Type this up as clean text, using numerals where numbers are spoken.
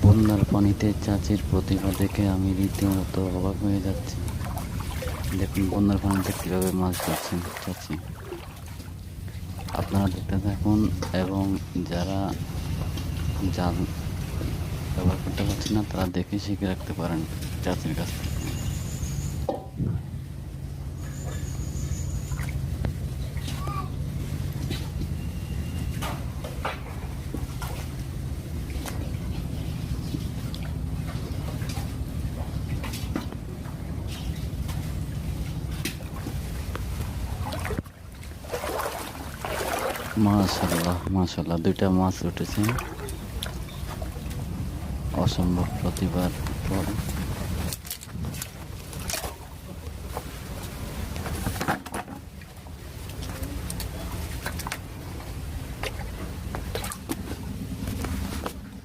বন্যার পানিতে চাচির প্রতিভা দেখে আমি রীতিমতো অবাক হয়ে যাচ্ছি। দেখুন বন্যার পানিতে কীভাবে মাছ ধরছেন চাচি। আপনারা দেখতে থাকুন এবং যারা জাল ব্যবহার করতে পারছেন না তারা দেখে শিখে রাখতে পারেন চাচির কাছ থেকে। মাশাল্লাহ মাশাল্লাহ, দুইটা মাছ উঠেছে অসম্ভব প্রতিভার ফল।